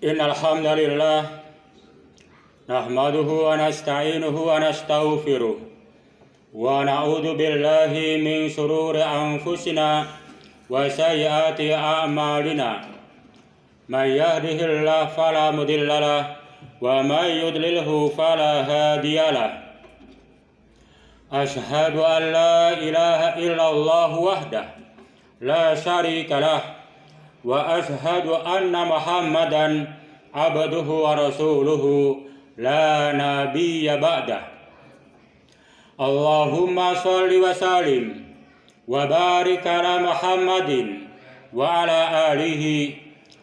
Innal hamdalillah nahmaduhu wa nasta'inuhu wa nastaghfiruh wa na'udzu billahi min shururi anfusina wa sayyiati a'malina. May yahdihillahu fala mudilla lahu wa may yudlilhu fala hadiyalah. Ashhadu an la ilaha illallah wahdahu la syarika lah wa ashhadu anna Muhammadan abduhu wa rasuluhu la nabiyya ba'dah. Allahumma sholli wa sallim wa barik ala Muhammadin wa ala alihi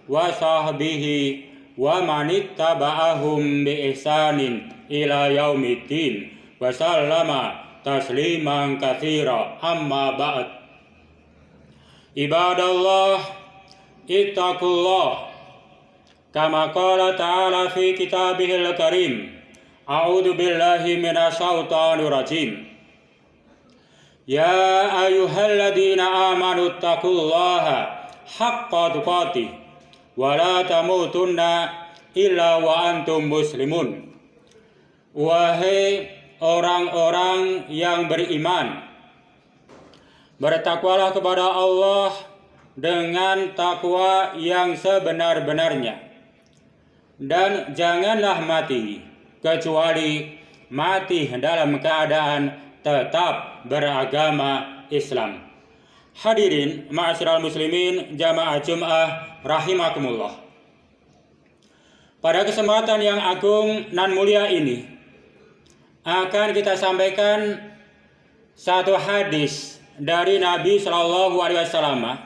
wa sahbihi wa man ittaba'ahum bi ihsanin ila yaumiddin wa sallama tasliman katsira. Amma ba'd. Ibadallah, ittaqullah kama qala ta'ala fi kitabihil karim. A'udzu billahi minasyaitonir rajim. Ya ayyuhalladzina amanu taqullaha haqqa tuqatih wa la tamutunna illa wa antum muslimun. Wahai orang-orang yang beriman, bertakwalah kepada Allah dengan takwa yang sebenar-benarnya, dan janganlah mati kecuali mati dalam keadaan tetap beragama Islam. Hadirin ma'asyiral muslimin jamaah Jum'ah rahimakumullah. Pada kesempatan yang agung nan mulia ini akan kita sampaikan satu hadis dari Nabi Shallallahu Alaihi Wasallam,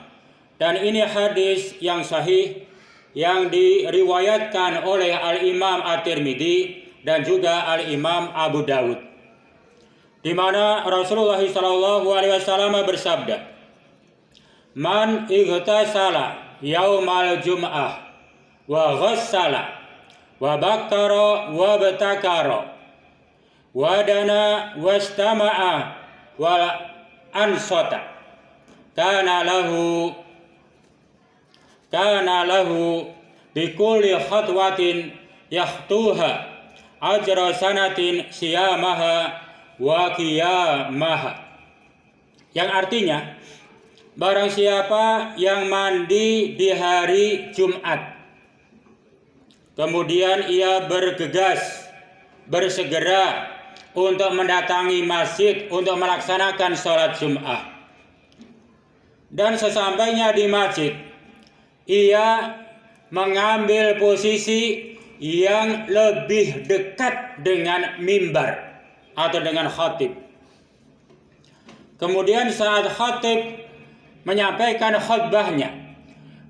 dan ini hadis yang sahih yang diriwayatkan oleh Al-Imam At-Tirmidzi dan juga Al-Imam Abu Dawud, di mana Rasulullah Shallallahu Alaihi Wasallam bersabda, "Man igtasala yaumal jum'ah wa ghassala wa bakkara wa batakara wa dana wastama'a wa ansota kana lahu bikulli khatwatin yahtuha ajra sanatin siyamaha wa qiyamaha." Yang artinya, barang siapa yang mandi di hari Jumat, kemudian ia bersegera untuk mendatangi masjid untuk melaksanakan sholat Jum'ah, dan sesampainya di masjid ia mengambil posisi yang lebih dekat dengan mimbar atau dengan khatib. Kemudian saat khatib menyampaikan khutbahnya,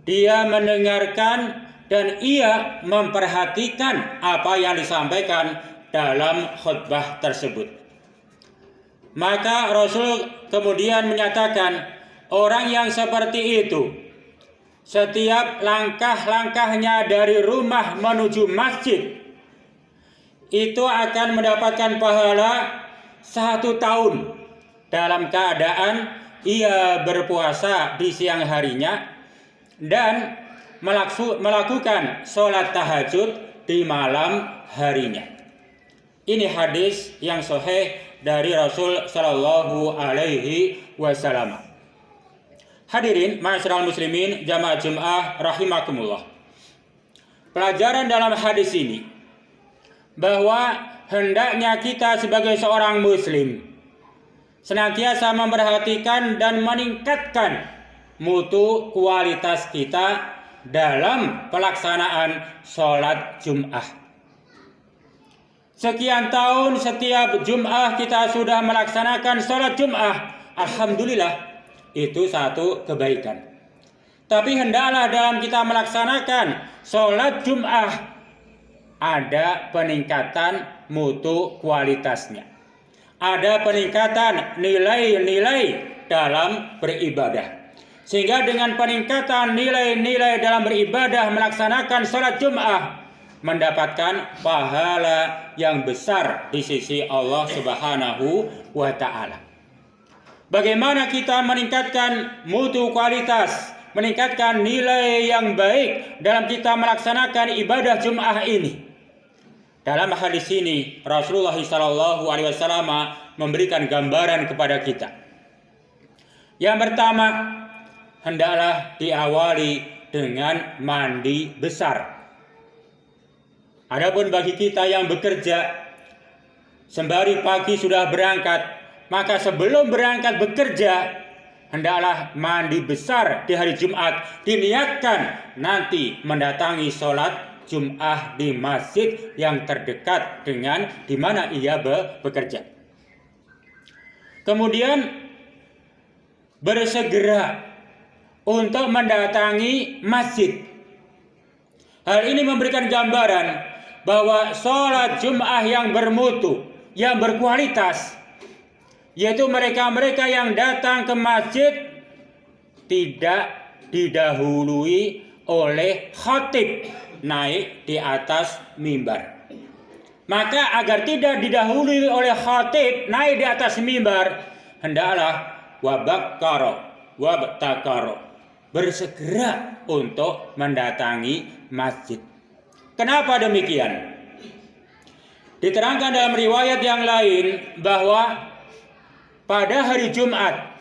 dia mendengarkan dan ia memperhatikan apa yang disampaikan dalam khutbah tersebut. Maka Rasul kemudian menyatakan, orang yang seperti itu, setiap langkah-langkahnya dari rumah menuju masjid itu akan mendapatkan pahala 1 tahun dalam keadaan ia berpuasa di siang harinya dan melakukan sholat tahajud di malam harinya. Ini hadis yang sahih dari Rasul Shallallahu Alaihi Wasallam. Hadirin ma'asyiral muslimin jamaah Jum'ah rahimakumullah. Pelajaran dalam hadis ini bahwa hendaknya kita sebagai seorang muslim senantiasa memperhatikan dan meningkatkan mutu kualitas kita dalam pelaksanaan sholat Jum'ah. Sekian tahun setiap Jum'ah kita sudah melaksanakan sholat Jum'ah. Alhamdulillah, itu satu kebaikan. Tapi hendaklah dalam kita melaksanakan sholat Jum'ah ada peningkatan mutu kualitasnya, ada peningkatan nilai-nilai dalam beribadah. Sehingga dengan peningkatan nilai-nilai dalam beribadah melaksanakan sholat Jum'ah mendapatkan pahala yang besar di sisi Allah Subhanahu wa Ta'ala. Bagaimana kita meningkatkan mutu kualitas meningkatkan nilai yang baik dalam kita melaksanakan ibadah Jum'ah ini. Dalam hadis ini Rasulullah SAW memberikan gambaran kepada kita. Yang pertama, hendaklah diawali dengan mandi besar. Adapun bagi kita yang bekerja, sembari pagi sudah berangkat, maka sebelum berangkat bekerja, hendaklah mandi besar di hari Jumat, diniatkan nanti mendatangi sholat Jum'ah di masjid yang terdekat dengan di mana ia bekerja. Kemudian bersegera untuk mendatangi masjid. Hal ini memberikan gambaran bahwa sholat Jum'ah yang bermutu, yang berkualitas, yaitu mereka-mereka yang datang ke masjid tidak didahului oleh khatib naik di atas mimbar. Maka agar tidak didahului oleh khatib naik di atas mimbar, hendaklah wabtakaro, bersegera untuk mendatangi masjid. Kenapa demikian? Diterangkan dalam riwayat yang lain bahwa pada hari Jumat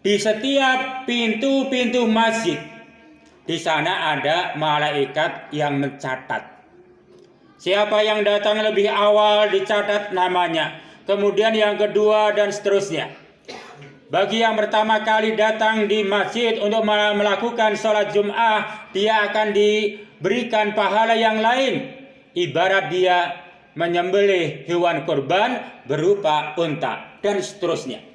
di setiap pintu-pintu masjid di sana ada malaikat yang mencatat. Siapa yang datang lebih awal dicatat namanya. Kemudian yang kedua dan seterusnya. Bagi yang pertama kali datang di masjid untuk melakukan sholat Jum'ah, dia akan diberikan pahala yang lain. Ibarat dia menyembelih hewan kurban berupa unta dan seterusnya.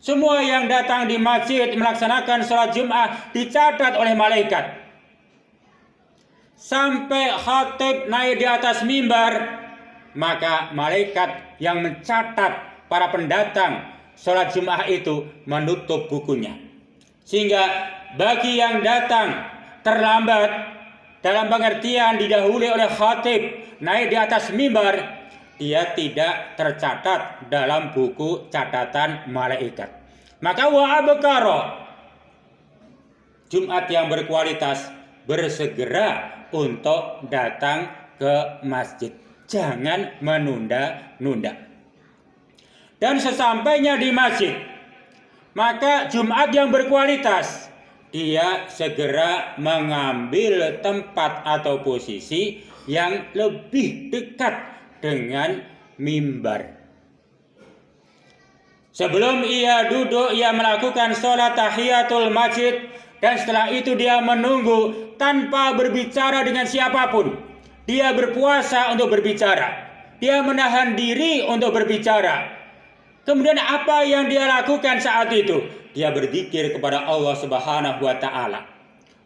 Semua yang datang di masjid melaksanakan sholat Jum'ah dicatat oleh malaikat. Sampai khatib naik di atas mimbar, maka malaikat yang mencatat para pendatang sholat Jum'ah itu menutup bukunya. Sehingga bagi yang datang terlambat, dalam pengertian didahului oleh khatib naik di atas mimbar, dia tidak tercatat dalam buku catatan malaikat. Maka wa'abkaro, Jumat yang berkualitas, bersegera untuk datang ke masjid. Jangan menunda-nunda. Dan sesampainya di masjid, maka Jumat yang berkualitas, dia segera mengambil tempat atau posisi yang lebih dekat dengan mimbar. Sebelum ia duduk, ia melakukan sholat tahiyatul masjid, dan setelah itu dia menunggu tanpa berbicara dengan siapapun. Dia berpuasa untuk berbicara, dia menahan diri untuk berbicara. Kemudian apa yang dia lakukan saat itu? Dia berzikir kepada Allah Subhanahu wa Ta'ala,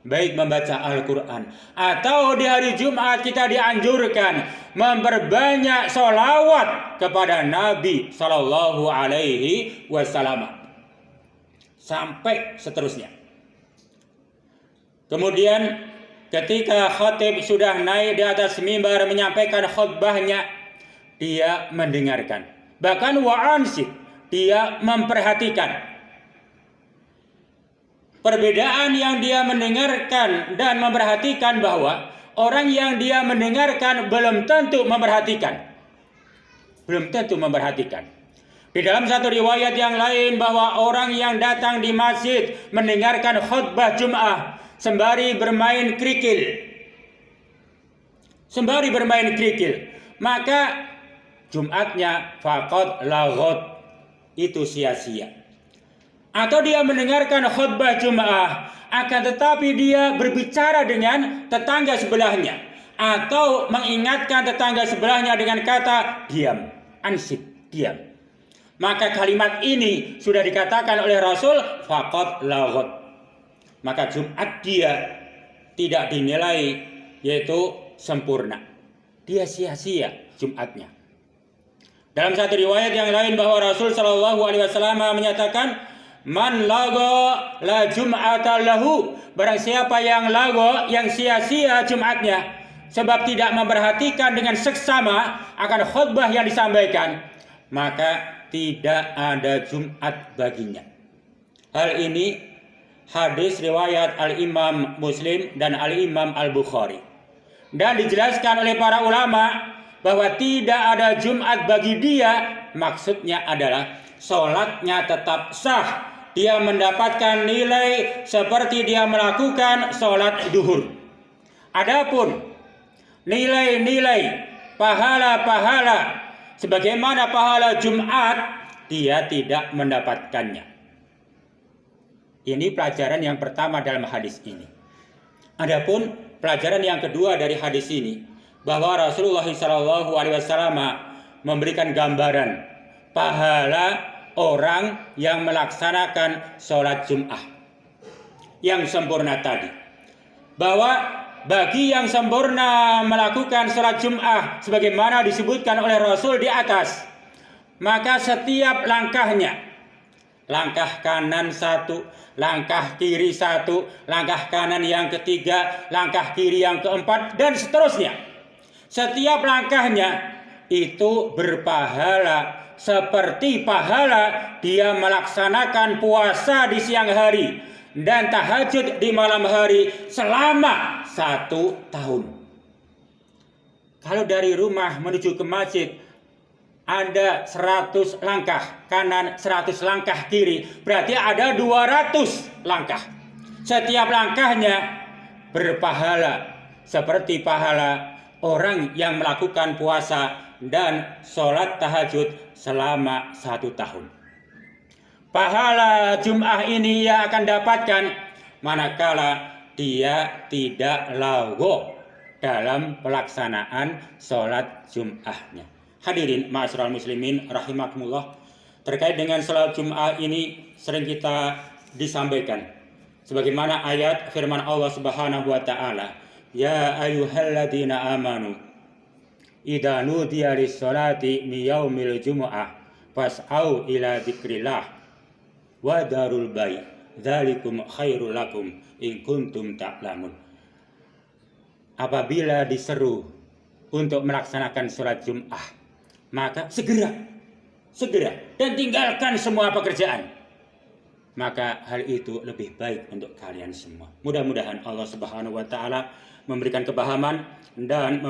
baik membaca Al-Quran atau di hari Jumat kita dianjurkan memperbanyak sholawat kepada Nabi Sallallahu Alaihi Wasallam sampai seterusnya. Kemudian ketika khatib sudah naik di atas mimbar menyampaikan khutbahnya, dia mendengarkan, bahkan wa'ansid, dia memperhatikan. Perbedaan yang dia mendengarkan dan memperhatikan, bahwa orang yang dia mendengarkan belum tentu memperhatikan. Di dalam satu riwayat yang lain bahwa orang yang datang di masjid mendengarkan khutbah Jum'ah sembari bermain kerikil, maka Jumatnya faqad laghot, itu sia-sia. Atau dia mendengarkan khutbah Jum'ah, akan tetapi dia berbicara dengan tetangga sebelahnya, atau mengingatkan tetangga sebelahnya dengan kata diam, ansit, diam. Maka kalimat ini sudah dikatakan oleh Rasul faqad laghot. Maka Jumat dia tidak dinilai yaitu sempurna. Dia sia-sia Jumatnya. Dalam satu riwayat yang lain bahwa Rasul Shallallahu Alaihi Wasallam menyatakan, man lago la Jum'ata lahu, barang siapa yang lago, yang sia-sia Jumatnya sebab tidak memperhatikan dengan seksama akan khutbah yang disampaikan, maka tidak ada Jumat baginya. Hal ini hadis riwayat Al-Imam Muslim dan Al-Imam Al-Bukhari. Dan dijelaskan oleh para ulama bahwa tidak ada Jumat bagi dia, maksudnya adalah sholatnya tetap sah. Dia mendapatkan nilai seperti dia melakukan sholat duhur. Adapun nilai-nilai pahala-pahala sebagaimana pahala Jumat, dia tidak mendapatkannya. Ini pelajaran yang pertama dalam hadis ini. Adapun pelajaran yang kedua dari hadis ini, bahwa Rasulullah SAW memberikan gambaran pahala orang yang melaksanakan sholat Jum'ah yang sempurna tadi. Bahwa bagi yang sempurna melakukan sholat Jum'ah sebagaimana disebutkan oleh Rasul di atas, maka setiap langkahnya, langkah kanan satu, langkah kiri satu, langkah kanan yang ketiga, langkah kiri yang keempat, dan seterusnya. Setiap langkahnya itu berpahala seperti pahala dia melaksanakan puasa di siang hari dan tahajud di malam hari selama 1 tahun. Kalau dari rumah menuju ke masjid ada 100 langkah kanan, 100 langkah kiri, berarti ada 200 langkah. Setiap langkahnya berpahala seperti pahala orang yang melakukan puasa dan sholat tahajud selama 1 tahun. Pahala Jum'ah ini ia akan dapatkan manakala dia tidak lago dalam pelaksanaan sholat Jum'ahnya. Hadirin ma'asyiral muslimin rahimakumullah, terkait dengan sholat Jum'ah ini sering kita disampaikan sebagaimana ayat firman Allah Subhanahu wa taala, ya ayyuhalladzina amanu idza nudiya lis-sholati min yaumil jumu'ah fas'au ila dzikrillah wa darul bai' dzalikum khairul lakum in kuntum ta'lamun. Apabila diseru untuk melaksanakan sholat Jum'ah, maka segera dan tinggalkan semua pekerjaan. Maka hal itu lebih baik untuk kalian semua. Mudah-mudahan Allah Subhanahu wa taala memberikan kepahaman dan